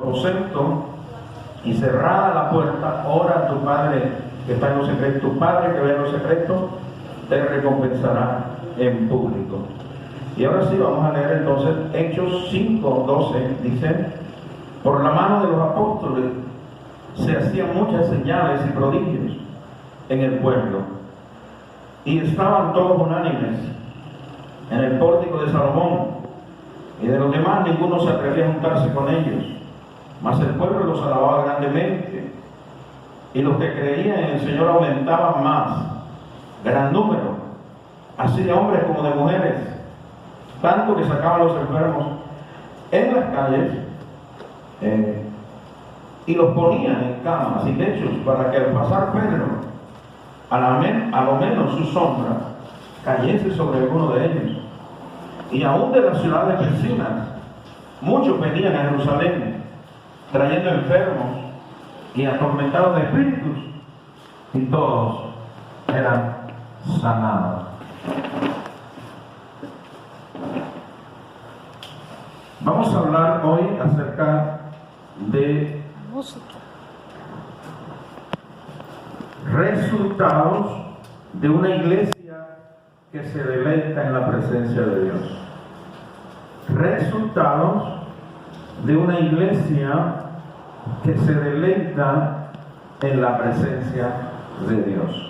aposento y cerrada la puerta, ora a tu Padre que está en lo secreto. Tu Padre que ve en lo secreto te recompensará en público. Y ahora sí vamos a leer entonces Hechos 5:12. Dice: por la mano de los apóstoles se hacían muchas señales y prodigios en el pueblo, y estaban todos unánimes en el pórtico de Salomón, y de los demás ninguno se atrevía a juntarse con ellos, mas el pueblo los alababa grandemente, y los que creían en el Señor aumentaban más, gran número, así de hombres como de mujeres, tanto que sacaban los enfermos en las calles y los ponían en camas y lechos, para que al pasar Pedro, a lo menos su sombra cayese sobre alguno de ellos. Y aún de las ciudades vecinas muchos venían a Jerusalén trayendo enfermos y atormentados de espíritus, y todos eran sanados. Vamos a hablar hoy acerca de resultados de una iglesia que se deleita en la presencia de Dios. Resultados de una iglesia que se deleita en la presencia de Dios.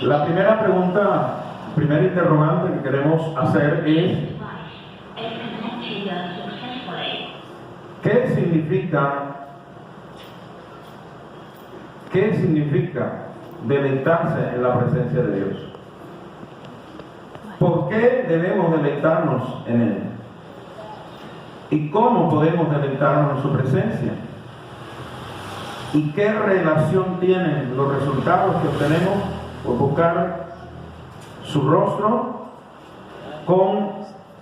La primera pregunta, primer interrogante que queremos hacer es: ¿qué significa deleitarse en la presencia de Dios? ¿Por qué debemos deleitarnos en Él? ¿Y cómo podemos deleitarnos en su presencia? ¿Y qué relación tienen los resultados que obtenemos por buscar su rostro con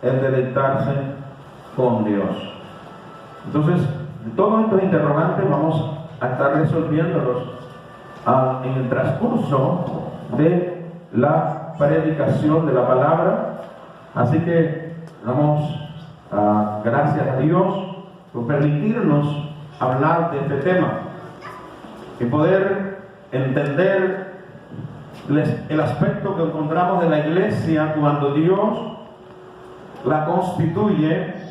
el deleitarse con Dios? Entonces, todos estos interrogantes vamos a estar resolviéndolos en el transcurso de la predicación de la palabra. Así que damos gracias a Dios por permitirnos hablar de este tema y poder entender el aspecto que encontramos de la iglesia cuando Dios la constituye.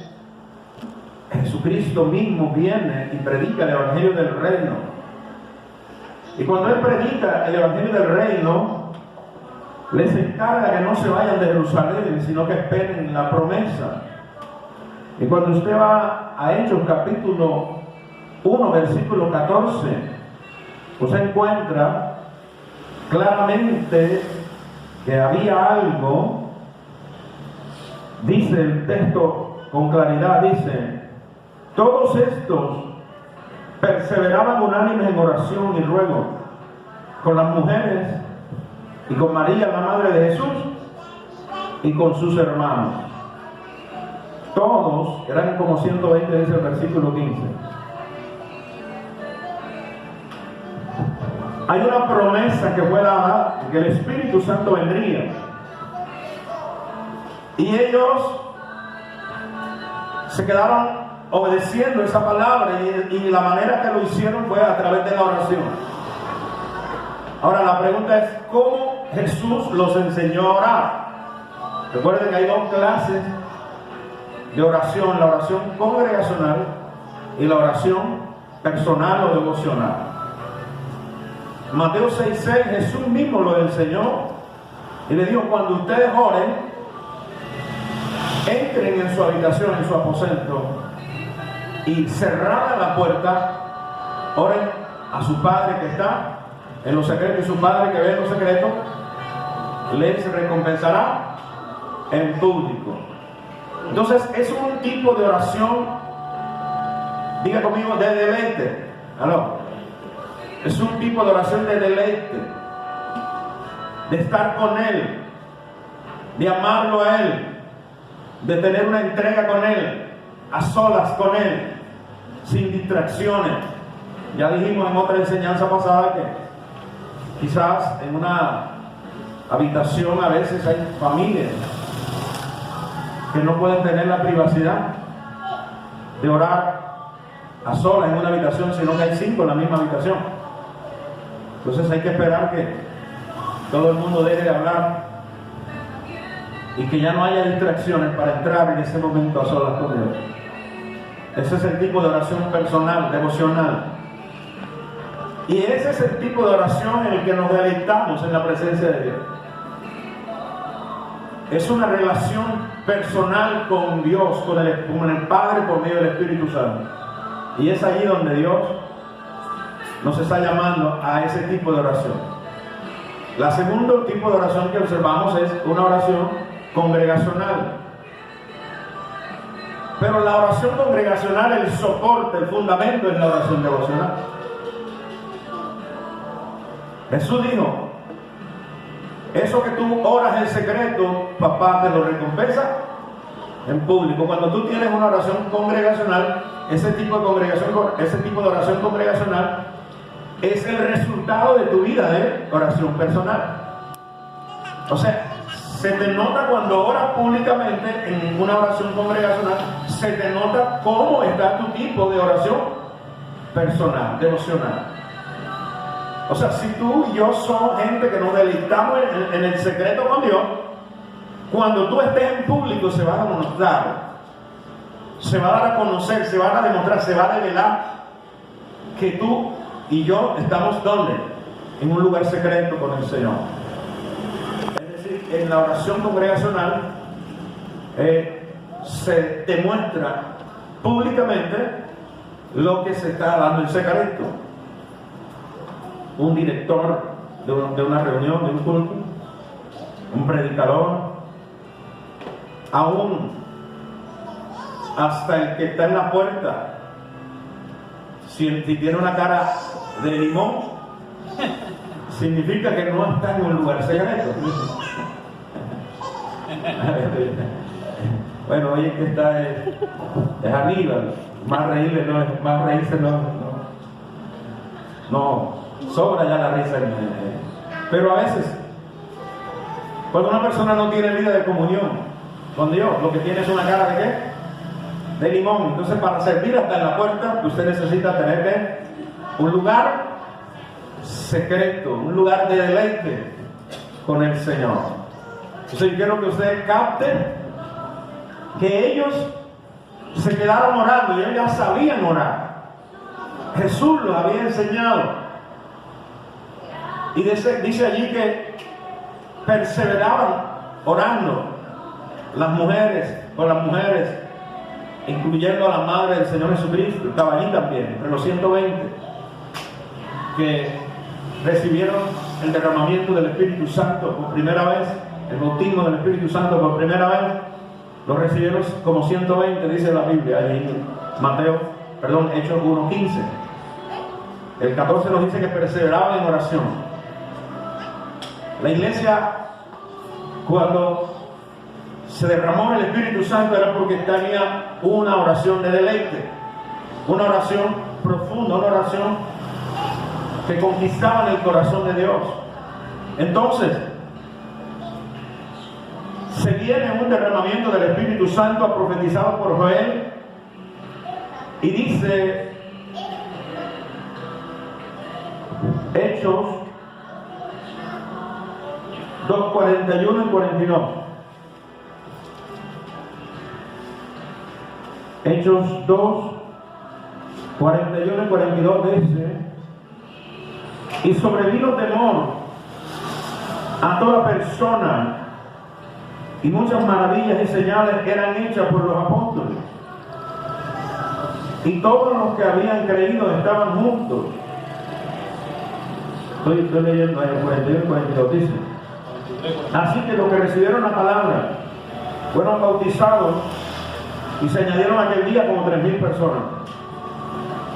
Jesucristo mismo viene y predica el Evangelio del Reino. Y cuando Él predica el Evangelio del Reino, les encarga que no se vayan de Jerusalén, sino que esperen la promesa. Y cuando usted va a Hechos capítulo 1, versículo 14, usted encuentra claramente que había algo. Dice el texto con claridad, dice: todos estos perseveraban unánimes en oración y ruego con las mujeres y con María, la madre de Jesús, y con sus hermanos. Todos eran como 120, dice el versículo 15. Hay una promesa que fue dada, que el Espíritu Santo vendría, y ellos se quedaron obedeciendo esa palabra, y la manera que lo hicieron fue a través de la oración. Ahora la pregunta es: ¿cómo Jesús los enseñó a orar? Recuerden que hay dos clases de oración: la oración congregacional y la oración personal o devocional. Mateo 6:6, Jesús mismo lo enseñó y le dijo: cuando ustedes oren, entren en su habitación, en su aposento, y cerrada la puerta, oren a su Padre que está en lo secreto, y su Padre que ve en lo secreto les recompensará en público. Entonces es un tipo de oración, diga conmigo, de deleite. ¿Aló? Es un tipo de oración de deleite, de estar con Él, de amarlo a Él, de tener una entrega con Él, a solas con Él, sin distracciones. Ya dijimos en otra enseñanza pasada que quizás en una habitación a veces hay familias que no pueden tener la privacidad de orar a solas en una habitación, sino que hay 5 en la misma habitación. Entonces hay que esperar que todo el mundo deje de hablar y que ya no haya distracciones para entrar en ese momento a solas con Dios. Ese es el tipo de oración personal, devocional. Y ese es el tipo de oración en el que nos deleitamos en la presencia de Dios. Es una relación personal con Dios, con el Padre por medio del Espíritu Santo. Y es allí donde Dios nos está llamando a ese tipo de oración. La segundo tipo de oración que observamos es una oración congregacional. Pero la oración congregacional, el soporte, el fundamento es la oración devocional. Jesús dijo: eso que tú oras en secreto, papá te lo recompensa en público. Cuando tú tienes una oración congregacional, ese tipo de oración congregacional es el resultado de tu vida de oración personal. O sea, se te nota cuando oras públicamente en una oración congregacional, se te nota cómo está tu tipo de oración personal, devocional. O sea, si tú y yo somos gente que nos deleitamos en el secreto con Dios, cuando tú estés en público se va a notar, se va a dar a conocer, se va a demostrar, se va a revelar que tú y yo estamos ¿dónde? En un lugar secreto con el Señor. Es decir, en la oración congregacional se demuestra públicamente lo que se está dando en secreto. Un director de una reunión, de un culto, un predicador, aún hasta el que está en la puerta, si tiene una cara de limón, significa que no está en un lugar secreto. Bueno, oye, que está es Aníbal, más reírse no, sobra ya la risa. Pero a veces, cuando una persona no tiene vida de comunión con Dios, lo que tiene es una cara de ¿qué? De limón. Entonces, para servir hasta en la puerta, usted necesita tener ¿qué? Un lugar secreto, un lugar de deleite con el Señor. Entonces, yo quiero que ustedes capten que ellos se quedaron orando y ellos ya sabían orar. Jesús los había enseñado. Y dice allí que perseveraban orando las mujeres, incluyendo a la madre del Señor Jesucristo, estaba allí también, entre los 120 que recibieron el derramamiento del Espíritu Santo por primera vez, el bautismo del Espíritu Santo por primera vez, lo recibieron como 120, dice la Biblia, allí en Hechos 1:15. El 14 nos dice que perseveraban en oración. La iglesia, cuando se derramó el Espíritu Santo, era porque tenía una oración de deleite, una oración profunda, una oración que conquistaba en el corazón de Dios. Entonces, se viene un derramamiento del Espíritu Santo profetizado por Joel, y dice Hechos 2:41 y 42. Hechos 2:41 y 42 dice: y sobrevino temor a toda persona, y muchas maravillas y señales eran hechas por los apóstoles, y todos los que habían creído estaban juntos. Estoy leyendo el 41 y 42, dice: así que los que recibieron la palabra fueron bautizados, y se añadieron aquel día como 3,000 personas,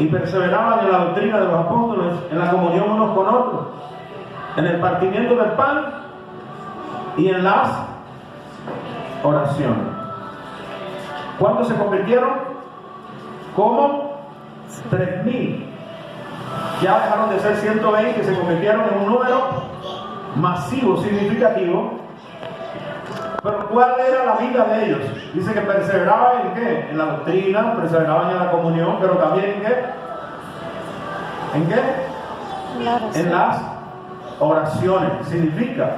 y perseveraban en la doctrina de los apóstoles, en la comunión unos con otros, en el partimiento del pan y en las oraciones. ¿Cuántos se convirtieron? Como 3,000. Ya dejaron de ser 120, se convirtieron en un número masivo, significativo. Pero ¿cuál era la vida de ellos? Dice que perseveraban en qué? En la doctrina, perseveraban en la comunión, pero también en qué? ¿En qué? En las oraciones. Significa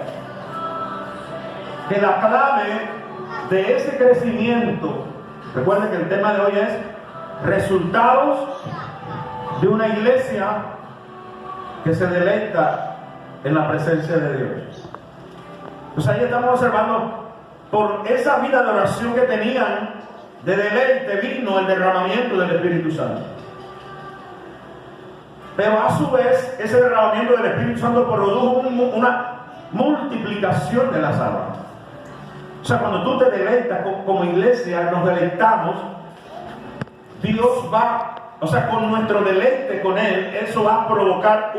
que la clave de ese crecimiento, recuerden que el tema de hoy es resultados de una iglesia que se deleita en la presencia de Dios. Pues ahí estamos observando, por esa vida de oración que tenían, de deleite, vino el derramamiento del Espíritu Santo. Pero a su vez, ese derramamiento del Espíritu Santo produjo una multiplicación de las almas. O sea, cuando tú te deleitas como iglesia, nos deleitamos, Dios va, o sea, con nuestro deleite con Él, eso va a provocar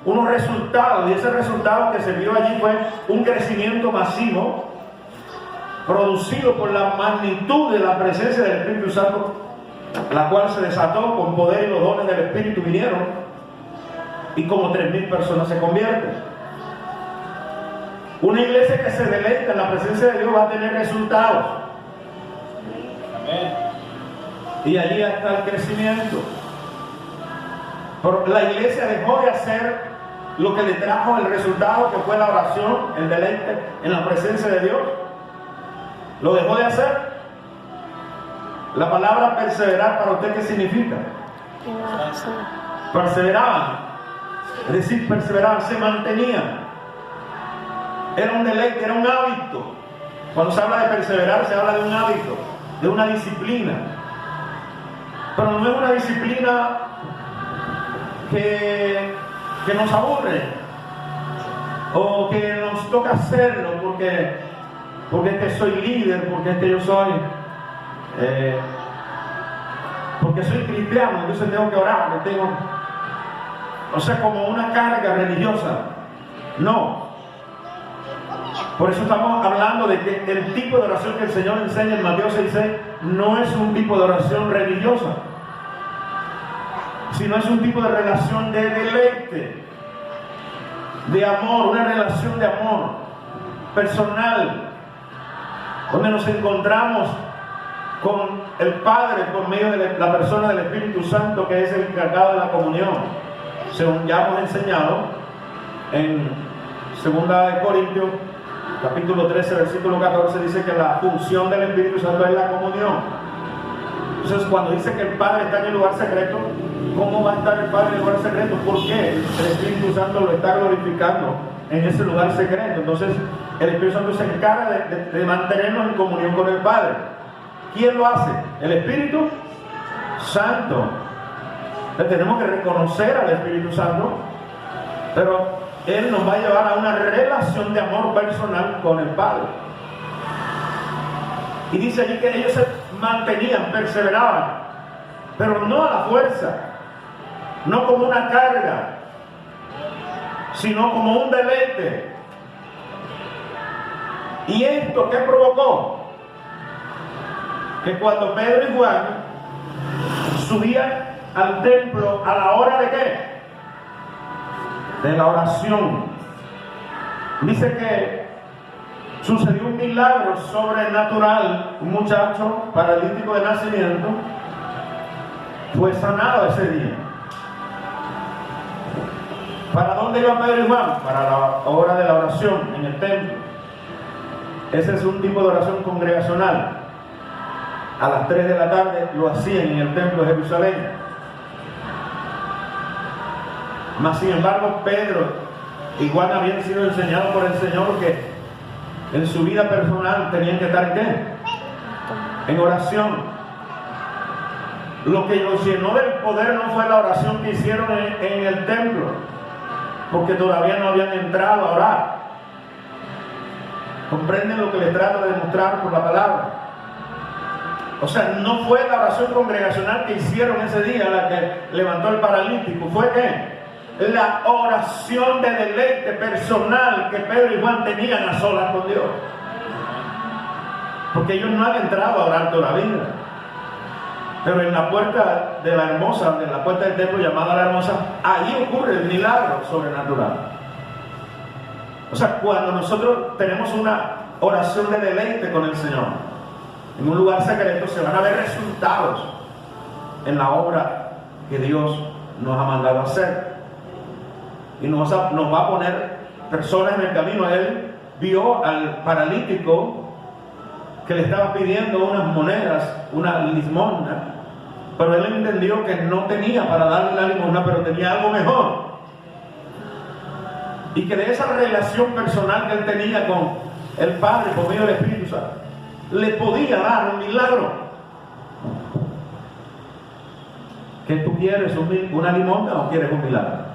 unos resultados. Y ese resultado que se vio allí fue un crecimiento masivo, producido por la magnitud de la presencia del Espíritu Santo, la cual se desató con poder, y los dones del Espíritu vinieron, y como 3,000 personas se convierten. Una iglesia que se deleita en la presencia de Dios va a tener resultados. Amén. Y allí está el crecimiento. Pero la iglesia dejó de hacer lo que le trajo el resultado, que fue la oración, el deleite en la presencia de Dios. Lo dejó de hacer. La palabra perseverar, ¿para usted qué significa? Perseveraban. Es decir, perseveraban, se mantenían. Era un deleite, era un hábito. Cuando se habla de perseverar, se habla de un hábito, de una disciplina. Pero no es una disciplina que nos aburre, o que nos toca hacerlo porque es que soy líder, porque es que yo soy porque soy cristiano, entonces tengo que orar, o sea, como una carga religiosa. No. Por eso estamos hablando de que el tipo de oración que el Señor enseña en Mateo 6:6 no es un tipo de oración religiosa, sino es un tipo de relación de deleite, de amor, una relación de amor personal, donde nos encontramos con el Padre por medio de la persona del Espíritu Santo, que es el encargado de la comunión, según ya hemos enseñado en 2 Corintios capítulo 13 versículo 14. Dice que la función del Espíritu Santo es la comunión. Entonces, cuando dice que el Padre está en el lugar secreto, ¿cómo va a estar el Padre en el lugar secreto? ¿Por qué? El Espíritu Santo lo está glorificando en ese lugar secreto. Entonces, el Espíritu Santo se encarga de mantenernos en comunión con el Padre. ¿Quién lo hace? El Espíritu Santo. Entonces, tenemos que reconocer al Espíritu Santo, pero Él nos va a llevar a una relación de amor personal con el Padre. Y dice allí que ellos se mantenían, perseveraban, pero no a la fuerza, no como una carga, sino como un deleite. ¿Y esto qué provocó? Que cuando Pedro y Juan subían al templo a la hora de ¿qué? De la oración, dice que sucedió un milagro sobrenatural. Un muchacho paralítico de nacimiento fue sanado ese día. ¿Para dónde iba Pedro y Juan? Para la hora de la oración en el templo. Ese es un tipo de oración congregacional. A las 3 de la tarde lo hacían en el templo de Jerusalén. Mas sin embargo, Pedro y Juan habían sido enseñados por el Señor que en su vida personal tenían que estar ¿en qué? En oración. Lo que los llenó del poder no fue la oración que hicieron en el templo, porque todavía no habían entrado a orar. ¿Comprenden lo que les trato de demostrar por la palabra? O sea, no fue la oración congregacional que hicieron ese día la que levantó el paralítico. ¿Fue qué? La oración de deleite personal que Pedro y Juan tenían a solas con Dios. Porque ellos no han entrado a orar todavía. Pero en la puerta de la hermosa, en la puerta del templo llamada la hermosa, ahí ocurre el milagro sobrenatural. O sea, cuando nosotros tenemos una oración de deleite con el Señor, en un lugar secreto, se van a ver resultados en la obra que Dios nos ha mandado a hacer. Y nos va a poner personas en el camino. Él vio al paralítico que le estaba pidiendo unas monedas, una limosna, pero él entendió que no tenía para darle la limosna, pero tenía algo mejor. Y que de esa relación personal que él tenía con el Padre, por medio del Espíritu Santo, le podía dar un milagro. ¿Qué tú quieres? ¿Una limosna o quieres un milagro?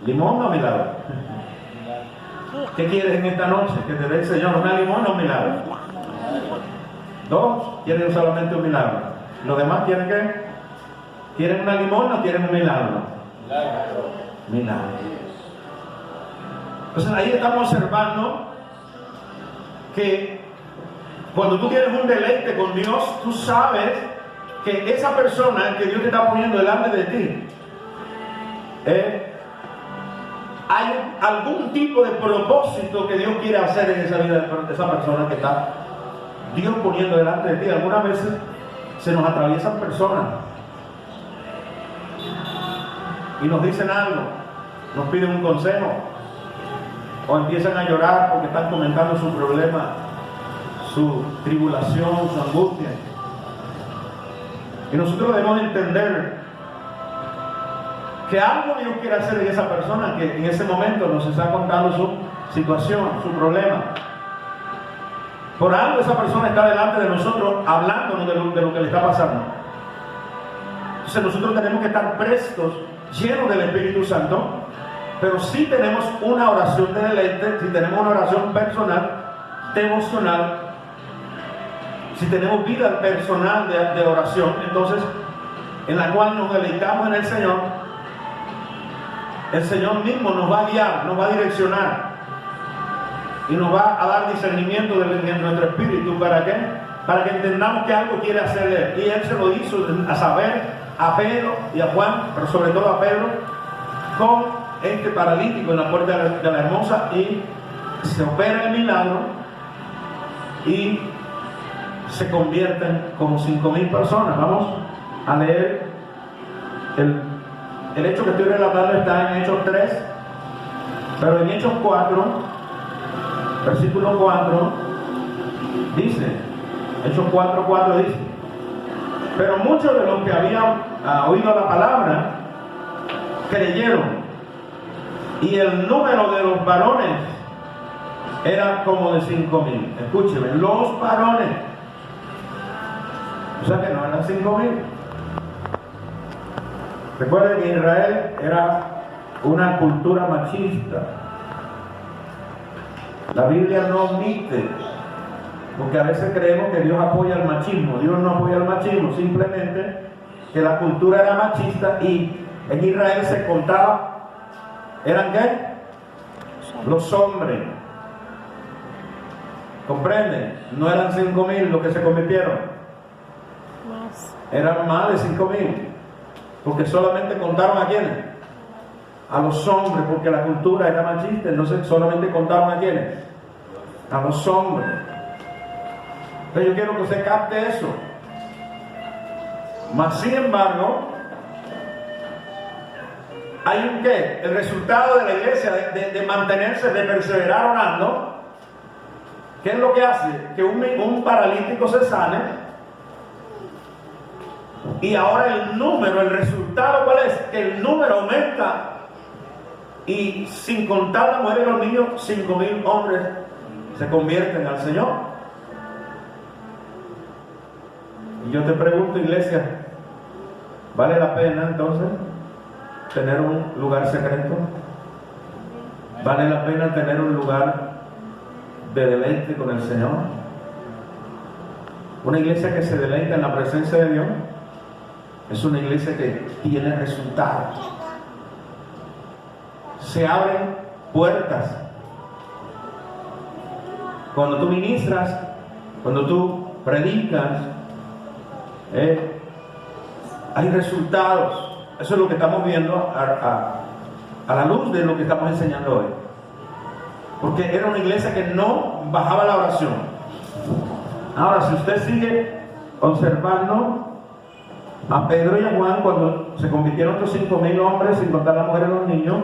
¿Limosna o milagro? ¿Qué quieres en esta noche? Que te dé el Señor una limosna o un milagro. Dos quieren solamente un milagro. ¿Los demás quieren qué? ¿Quieren una limosna o quieren un milagro? Milagro. Entonces ahí estamos observando que cuando tú tienes un deleite con Dios, tú sabes que esa persona que Dios te está poniendo delante de ti, hay algún tipo de propósito que Dios quiere hacer en esa vida de esa persona que está Dios poniendo delante de ti. Algunas veces se nos atraviesan personas y nos dicen algo, nos piden un consejo, o empiezan a llorar porque están comentando su problema, su tribulación, su angustia. Y nosotros debemos entender que algo Dios quiere hacer en esa persona que en ese momento nos está contando su situación, su problema. Por algo esa persona está delante de nosotros hablándonos de lo que le está pasando. Entonces nosotros tenemos que estar prestos, llenos del Espíritu Santo, pero si tenemos una oración de deleite, si tenemos una oración personal, devocional, si tenemos vida personal de oración, entonces en la cual nos deleitamos en el Señor mismo nos va a guiar, nos va a direccionar y nos va a dar discernimiento de nuestro espíritu. ¿Para qué? Para que entendamos que algo quiere hacer Él. Y Él se lo hizo a saber a Pedro y a Juan, pero sobre todo a Pedro, con este paralítico en la puerta de la hermosa, y se opera el milagro y se convierten como 5,000 personas. Vamos a leer el hecho que estoy relatando. Está en Hechos 3, pero en Hechos 4, versículo 4, dice, Hechos 4:4 dice: pero muchos de los que habían oído la palabra creyeron, y el número de los varones era como de 5,000. Escúcheme, los varones. O sea que no eran 5,000. Recuerden que Israel era una cultura machista. La Biblia no omite, porque a veces creemos que Dios apoya el machismo. Dios no apoya el machismo, simplemente que la cultura era machista, y en Israel se contaba, ¿eran qué? Los hombres. ¿Comprenden? No eran 5,000 los que se convirtieron, eran más de 5,000, porque solamente contaron ¿a quiénes? A los hombres, porque la cultura era machista. Entonces solamente contaron ¿a quiénes? A los hombres. Entonces yo quiero que usted capte eso. Mas sin embargo, hay un qué, el resultado de la iglesia de mantenerse, de perseverar orando. ¿Qué es lo que hace? Que un paralítico se sane, y ahora el número, el resultado, ¿cuál es? Que el número aumenta, y sin contar las mujeres y los niños, 5,000 hombres se convierten al Señor. Y yo te pregunto, iglesia, ¿vale la pena entonces tener un lugar secreto? ¿Vale la pena tener un lugar de deleite con el Señor? Una iglesia que se deleita en la presencia de Dios es una iglesia que tiene resultados. Se abren puertas. Cuando tú ministras, cuando tú predicas, hay resultados. Eso es lo que estamos viendo a la luz de lo que estamos enseñando hoy. Porque era una iglesia que no bajaba la oración. Ahora, si usted sigue observando a Pedro y a Juan cuando se convirtieron los 5,000 hombres, sin contar las mujeres y los niños,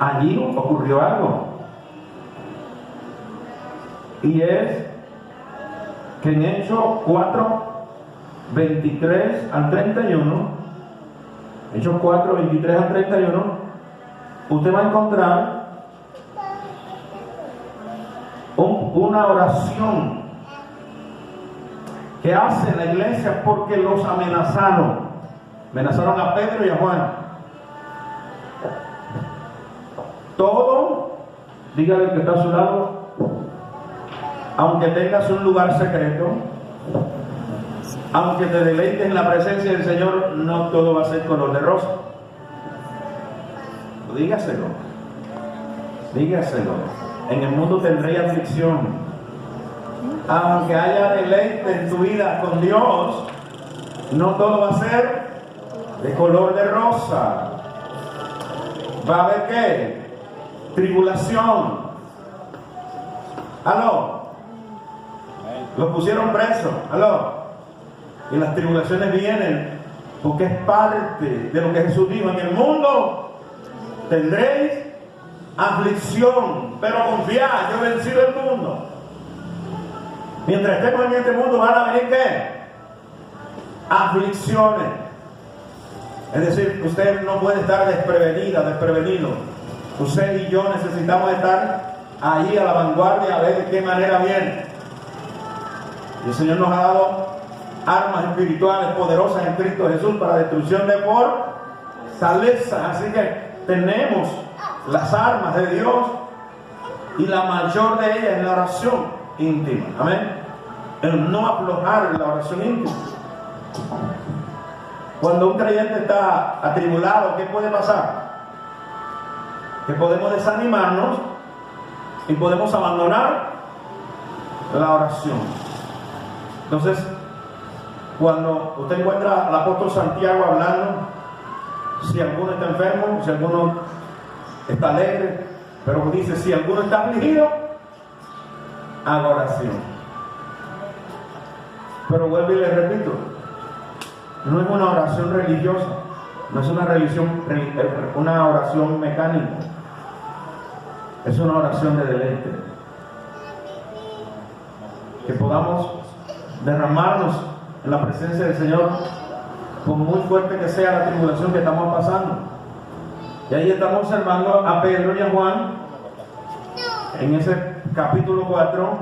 allí ocurrió algo. Y es que en Hechos 4, 23 al 31, Hechos 4, 23 al 31, usted va a encontrar una oración que hace la iglesia porque los amenazaron a Pedro y a Juan. Todo, dígale que está a su lado, aunque tengas un lugar secreto, aunque te deleites en la presencia del Señor, no todo va a ser color de rosa. Dígaselo. En el mundo tendréis aflicción. Aunque haya deleite en tu vida con Dios, no todo va a ser de color de rosa. Va a haber ¿qué? Tribulación. ¿Aló? Los pusieron presos. ¿Aló? Y las tribulaciones vienen porque es parte de lo que Jesús dijo: en el mundo tendréis aflicción, pero confiad, yo he vencido el mundo. Mientras estemos en este mundo van a venir ¿qué? Aflicciones. Es decir, usted no puede estar desprevenido. Usted y yo necesitamos estar ahí a la vanguardia a ver de qué manera viene. Y el Señor nos ha dado armas espirituales poderosas en Cristo Jesús para destrucción de fortaleza. Así que tenemos las armas de Dios y la mayor de ellas es la oración íntima. Amén. El no aflojar la oración íntima. Cuando un creyente está atribulado, ¿qué puede pasar? Que podemos desanimarnos y podemos abandonar la oración. Entonces, cuando usted encuentra al apóstol Santiago hablando, si alguno está enfermo, si alguno está alegre, pero dice, si alguno está afligido, haga oración. Pero vuelvo y le repito, no es una oración religiosa, no es una oración mecánica, es una oración de deleite. Que podamos derramarnos en la presencia del Señor, por muy fuerte que sea la tribulación que estamos pasando. Y ahí estamos observando a Pedro y a Juan en ese capítulo 4,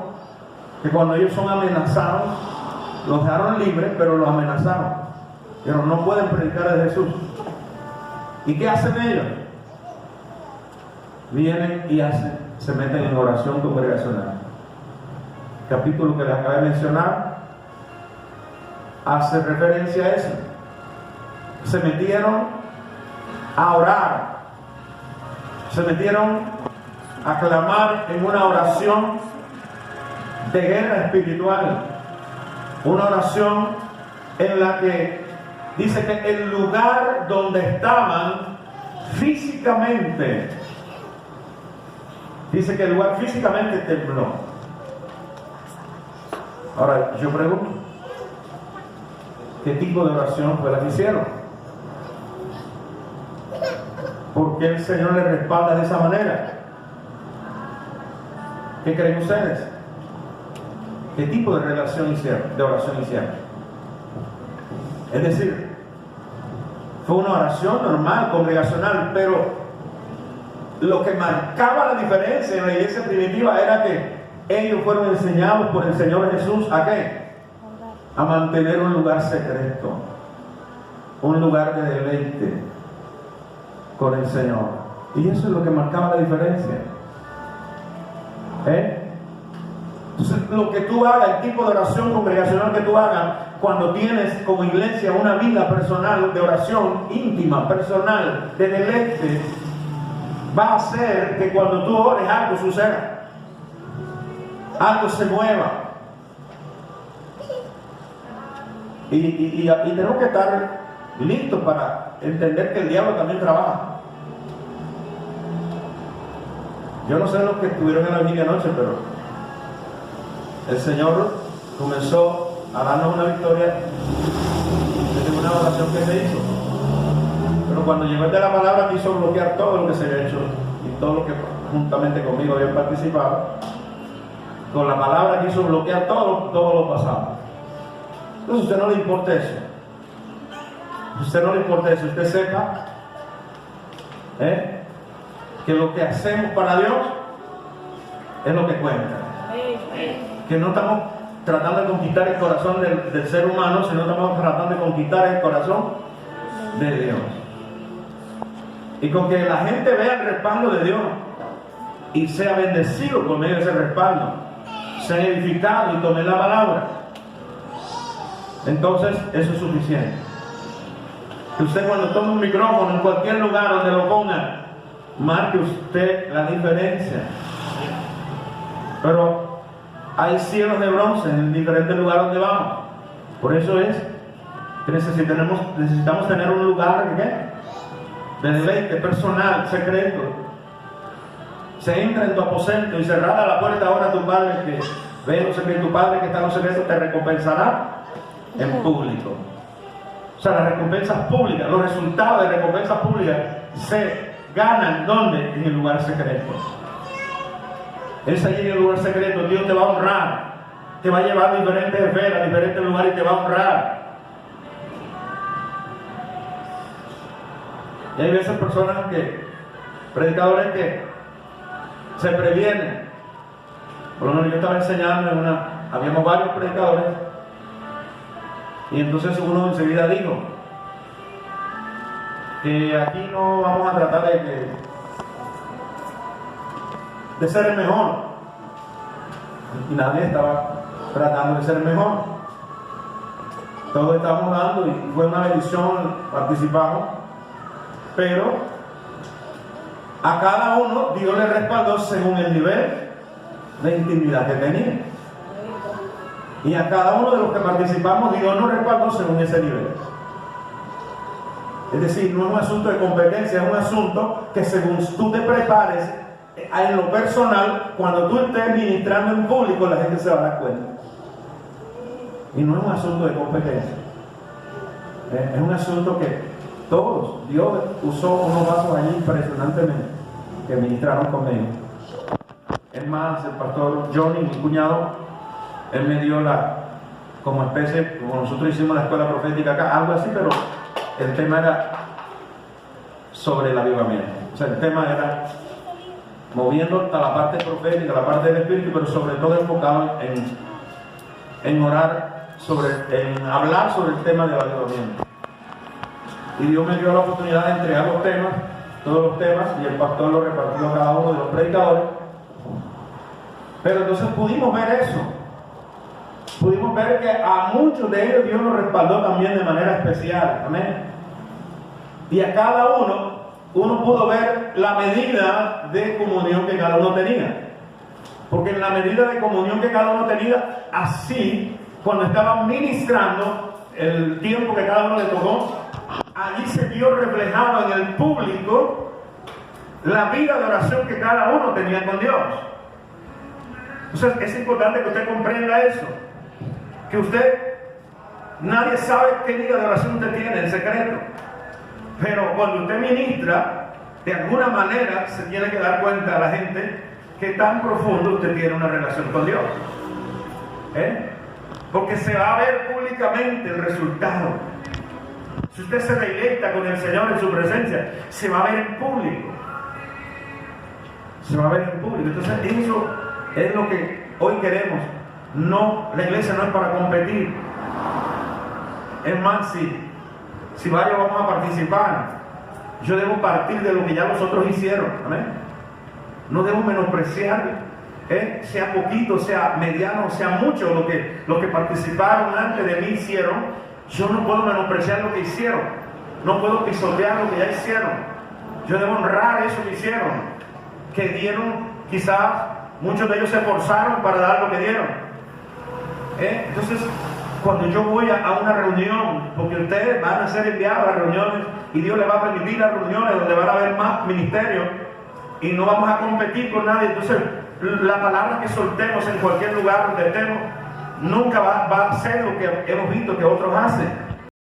que cuando ellos son amenazados, los dejaron libres, pero los amenazaron. Pero no pueden predicar de Jesús. ¿Y qué hacen ellos? Vienen y se meten en oración congregacional. El capítulo que les acabé de mencionar hace referencia a eso. Se metieron a orar, se metieron a clamar en una oración de guerra espiritual, una oración en la que dice que el lugar donde estaban físicamente, dice que el lugar físicamente tembló. Ahora yo pregunto, ¿qué tipo de oración fue la que hicieron? ¿Por qué el Señor les respalda de esa manera? ¿Qué creen ustedes? ¿Qué tipo de oración hicieron? Es decir, fue una oración normal, congregacional, pero lo que marcaba la diferencia en la iglesia primitiva era que ellos fueron enseñados por el Señor Jesús ¿a qué? A mantener un lugar secreto, un lugar de deleite con el Señor. Y eso es lo que marcaba la diferencia. Entonces, lo que tú hagas, el tipo de oración congregacional que tú hagas, cuando tienes como iglesia una vida personal de oración íntima, personal, de deleite, va a hacer que cuando tú ores algo suceda, algo se mueva. Y tenemos que estar listos para entender que el diablo también trabaja. Yo no sé los que estuvieron en la vigilia anoche, pero el Señor comenzó a darnos una victoria desde una oración que se hizo. Pero cuando llegó el de la palabra quiso bloquear todo lo que se había hecho y todo lo que juntamente conmigo habían participado. Con la palabra quiso bloquear todo lo pasado. Entonces a usted no le importa eso. A usted no le importa eso. Usted sepa que lo que hacemos para Dios es lo que cuenta. Que no estamos tratando de conquistar el corazón del ser humano, sino estamos tratando de conquistar el corazón de Dios. Y con que la gente vea el respaldo de Dios y sea bendecido por medio de ese respaldo, sea edificado y tome la palabra, entonces eso es suficiente. Que usted, cuando tome un micrófono en cualquier lugar donde lo ponga, marque usted la diferencia. Pero hay cielos de bronce en diferentes lugares donde vamos. Por eso es que necesitamos tener un lugar de deleite personal, secreto. Se entra en tu aposento y cerrada la puerta ahora a tu Padre que ve en lo secreto. Tu Padre que está en lo secreto te recompensará en público. O sea, las recompensas públicas, los resultados de recompensas públicas se ganan ¿dónde? En el lugar secreto. Es allí en el lugar secreto. Dios te va a honrar, te va a llevar a diferentes esferas, a diferentes lugares y te va a honrar. Y hay veces personas predicadores que se previenen. Por lo menos yo estaba enseñando habíamos varios predicadores, y entonces uno enseguida dijo que aquí no vamos a tratar de ser el mejor, y nadie estaba tratando de ser el mejor. Todos estábamos dando y fue una bendición, participamos, pero a cada uno Dios le respaldó según el nivel de intimidad que tenía. Y a cada uno de los que participamos Dios nos respaldó según ese nivel. Es decir, no es un asunto de competencia, es un asunto que según tú te prepares en lo personal, cuando tú estés ministrando en público, la gente se va a dar cuenta. Y no es un asunto de competencia. Es un asunto que todos, Dios usó unos vasos allí impresionantemente que ministraron conmigo. Es más, el pastor Johnny, mi cuñado, él me dio como especie, como nosotros hicimos la escuela profética acá, algo así, pero el tema era sobre el avivamiento. O sea, el tema era moviendo hasta la parte profética, la parte del espíritu, pero sobre todo enfocado en orar, en hablar sobre el tema del avivamiento. Y Dios me dio la oportunidad de entregar los temas, todos los temas, y el pastor lo repartió a cada uno de los predicadores. Pero entonces pudimos ver eso. Pudimos ver que a muchos de ellos Dios los respaldó también de manera especial. Amén. Y a cada uno pudo ver la medida de comunión que cada uno tenía. Porque en la medida de comunión que cada uno tenía, así, cuando estaban ministrando, el tiempo que cada uno le tocó, allí se vio reflejado en el público la vida de oración que cada uno tenía con Dios. Entonces es importante que usted comprenda eso, que nadie sabe qué vida de oración usted tiene en secreto, pero cuando usted ministra, de alguna manera se tiene que dar cuenta a la gente que tan profundo usted tiene una relación con Dios, porque se va a ver públicamente el resultado. Si usted se deleita con el Señor en su presencia, se va a ver en público. Se va a ver en público. Entonces eso es lo que hoy queremos. No, la iglesia no es para competir. Es más, si varios vamos a participar, yo debo partir de lo que ya los otros hicieron. Amén. No debo menospreciar, sea poquito, sea mediano, sea mucho, lo que participaron antes de mí hicieron. Yo no puedo menospreciar lo que hicieron, no puedo pisotear lo que ya hicieron. Yo debo honrar eso que hicieron, que dieron. Quizás muchos de ellos se esforzaron para dar lo que dieron. Entonces, cuando yo voy a una reunión, porque ustedes van a ser enviados a reuniones y Dios les va a permitir las reuniones donde van a haber más ministerios, y no vamos a competir con nadie. Entonces, la palabra que soltemos en cualquier lugar donde estemos nunca va a ser lo que hemos visto que otros hacen.